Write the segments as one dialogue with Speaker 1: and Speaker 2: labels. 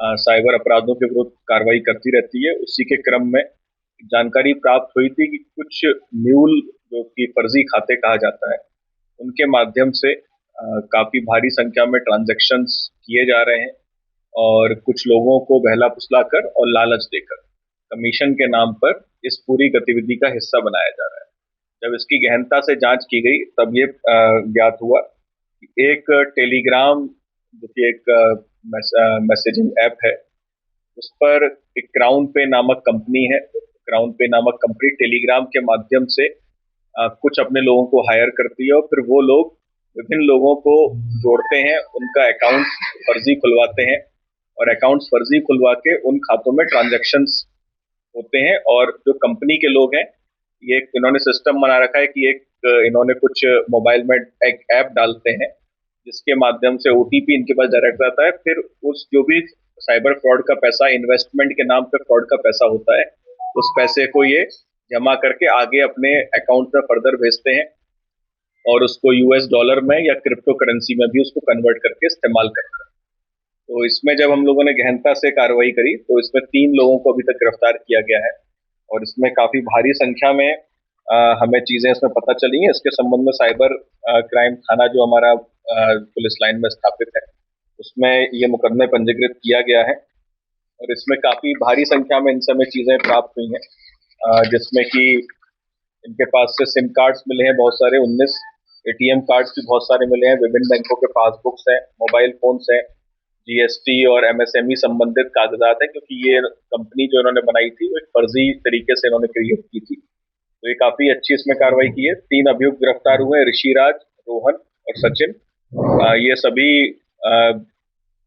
Speaker 1: Cyber अपराधों के विरुद्ध कार्रवाई करती रहती है। उसी के क्रम में जानकारी प्राप्त हुई थी कि कुछ म्यूल, जो कि फर्जी खाते कहा जाता है, उनके माध्यम से काफी भारी संख्या में ट्रांजैक्शंस किए जा रहे हैं और कुछ लोगों को बहला फुसलाकर और लालच देकर कमीशन के नाम पर इस पूरी गतिविधि का हिस्सा बनाया जा रहा है। जब इसकी गहनता से जांच की गई तब ये ज्ञात हुआ कि एक टेलीग्राम, जो कि एक मैसेजिंग ऐप है, उस पर एक क्राउन पे नामक कंपनी है। क्राउन पे नामक कंपनी टेलीग्राम के माध्यम से कुछ अपने लोगों को हायर करती है और फिर वो लोग विभिन्न लोगों को जोड़ते हैं, उनका अकाउंट फर्जी खुलवाते हैं और अकाउंट्स फर्जी खुलवा के उन खातों में ट्रांजैक्शंस होते हैं। और जो कंपनी के लोग हैं, ये इन्होंने सिस्टम बना रखा है कि एक इन्होंने कुछ मोबाइल में एक ऐप डालते हैं जिसके माध्यम से ओटीपी इनके पास डायरेक्ट आता है। फिर उस जो भी साइबर फ्रॉड का पैसा, इन्वेस्टमेंट के नाम पे फ्रॉड का पैसा होता है, उस पैसे को ये जमा करके आगे अपने अकाउंट में फर्दर भेजते हैं और उसको यूएस डॉलर में या क्रिप्टो करेंसी में भी उसको कन्वर्ट करके इस्तेमाल करते हैं। तो इसमें जब हम लोगों ने गहनता से कार्रवाई करी तो इसमें 3 लोगों को अभी तक गिरफ्तार किया गया है और इसमें काफी भारी संख्या में हमें चीजें इसमें पता चली हैं। इसके संबंध में साइबर क्राइम थाना जो हमारा पुलिस लाइन में स्थापित है, उसमें ये मुकदमे पंजीकृत किया गया है और इसमें काफी भारी संख्या में इन समय चीजें प्राप्त हुई हैं, जिसमें कि इनके पास से सिम कार्ड्स मिले हैं बहुत सारे, 19 एटीएम कार्ड्स भी बहुत सारे मिले हैं, विभिन्न बैंकों के पासबुक्स हैं, मोबाइल फोन्स हैं, जीएसटी और एमएसएमई संबंधित कागजात है, क्योंकि ये कंपनी जो इन्होंने बनाई थी वो एक फर्जी तरीके से इन्होंने क्रिएट की थी। तो ये काफी अच्छी इसमें कार्रवाई की है। 3 अभियुक्त गिरफ्तार हुए हैं, ऋषिराज, रोहन और सचिन। ये सभी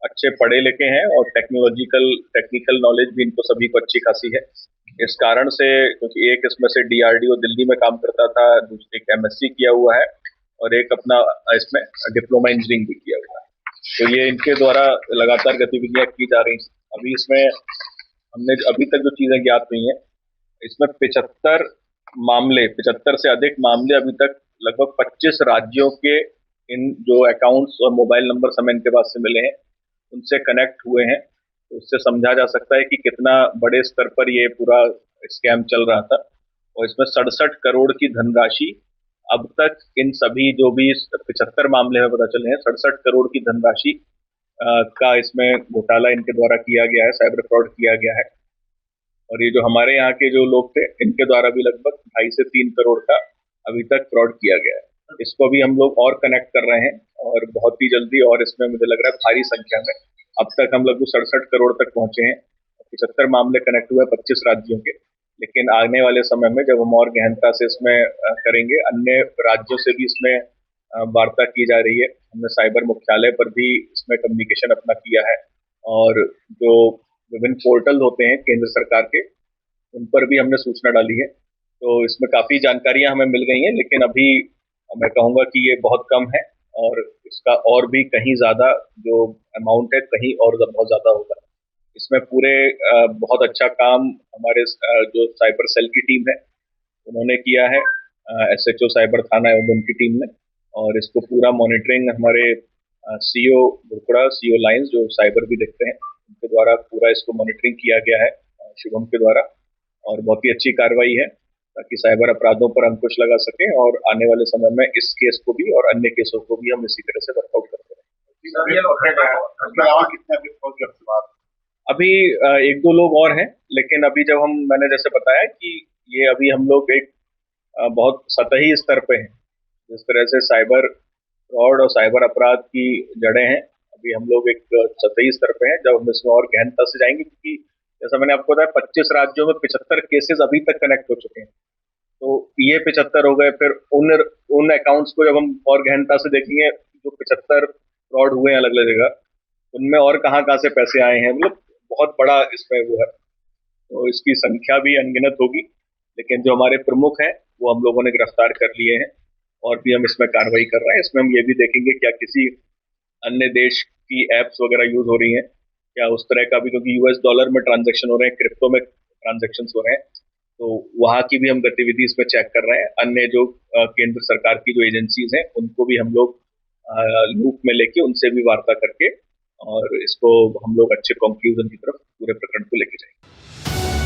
Speaker 1: अच्छे पढ़े लिखे हैं और टेक्निकल नॉलेज भी इनको सभी को अच्छी खासी है। इस कारण से, क्योंकि एक इसमें से डीआरडीओ दिल्ली में काम करता था, दूसरे एक एमएससी किया हुआ है और एक अपना इसमें डिप्लोमा इंजीनियरिंग भी किया हुआ है, तो ये इनके द्वारा लगातार गतिविधियां की जा रही हैं। अभी इसमें हमने अभी तक जो चीजें ज्ञात हुई हैं, इसमें 75 से अधिक मामले अभी तक लगभग 25 राज्यों के इन जो अकाउंट्स और मोबाइल नंबर हमें इनके पास से मिले हैं उनसे कनेक्ट हुए हैं। तो उससे समझा जा सकता है कि कितना बड़े स्तर पर ये पूरा स्कैम चल रहा था। और इसमें 67 करोड़ की धनराशि अब तक इन सभी जो भी 75 मामले में पता चले हैं, 67 करोड़ की धनराशि का इसमें घोटाला इनके द्वारा किया गया है, साइबर फ्रॉड किया गया है। और ये जो हमारे यहाँ के जो लोग थे, इनके द्वारा भी लगभग 2.5 से 3 करोड़ का अभी तक फ्रॉड किया गया है। इसको भी हम लोग और कनेक्ट कर रहे हैं और बहुत ही जल्दी, और इसमें मुझे लग रहा है भारी संख्या में, अब तक हम लगभग 67 करोड़ तक पहुंचे हैं। 75 मामले कनेक्ट हुए 25 राज्यों के, लेकिन आने वाले समय में जब हम और गहनता से इसमें करेंगे, अन्य राज्यों से भी इसमें वार्ता की जा रही है। हमने साइबर मुख्यालय पर भी इसमें कम्युनिकेशन अपना किया है और जो विभिन्न पोर्टल होते हैं केंद्र सरकार के, उन पर भी हमने सूचना डाली है। तो इसमें काफी जानकारियां हमें मिल गई हैं, लेकिन अभी मैं कहूंगा कि ये बहुत कम है और इसका और भी कहीं ज्यादा जो अमाउंट है, कहीं और बहुत ज्यादा होगा। इसमें पूरे बहुत अच्छा काम हमारे जो साइबर सेल की टीम है उन्होंने किया है, एसएचओ साइबर थाना एवं उनकी टीम ने। और इसको पूरा मॉनिटरिंग हमारे सीओ बुरकुड़ा, सीओ लाइंस जो साइबर भी देखते हैं, उनके द्वारा पूरा इसको मॉनिटरिंग किया गया है, शुभम के द्वारा। और बहुत ही अच्छी कार्रवाई है ताकि साइबर अपराधों पर अंकुश लगा सके और आने वाले समय में इस केस को भी और अन्य केसों को भी हम इसी तरह से वर्कआउट करते रहें। अभी 1-2 लोग और हैं, लेकिन अभी जब मैंने जैसे बताया कि ये अभी हम लोग एक बहुत सतही स्तर पे हैं। जिस तरह से साइबर फ्रॉड और साइबर अपराध की जड़ें हैं, अभी हम लोग एक सतही स्तर पे हैं। जब हम इसमें और गहनता से जाएंगे, क्योंकि जैसा मैंने आपको बताया 25 राज्यों में 75 केसेस अभी तक कनेक्ट हो चुके हैं, तो ये 75 हो गए। फिर उन अकाउंट्स को जब हम और गहनता से देखेंगे, जो 75 फ्रॉड हुए हैं अलग अलग जगह, उनमें और कहाँ कहाँ से पैसे आए हैं, मतलब बहुत बड़ा इसमें वो है। तो इसकी संख्या भी अनगिनत होगी, लेकिन जो हमारे प्रमुख हैं वो हम लोगों ने गिरफ्तार कर लिए हैं और भी हम इसमें कार्रवाई कर रहे हैं। इसमें हम ये भी देखेंगे क्या किसी अन्य देश की एप्स वगैरह यूज हो रही हैं या उस तरह का भी, क्योंकि यूएस डॉलर में ट्रांजेक्शन हो रहे हैं, क्रिप्टो में ट्रांजेक्शन हो रहे हैं, तो वहां की भी हम गतिविधि इसमें चेक कर रहे हैं। अन्य जो केंद्र सरकार की जो एजेंसीज हैं उनको भी हम लोग लूप में लेके उनसे भी वार्ता करके और इसको हम लोग अच्छे कंक्लूजन की तरफ पूरे प्रकरण को लेके जाएंगे।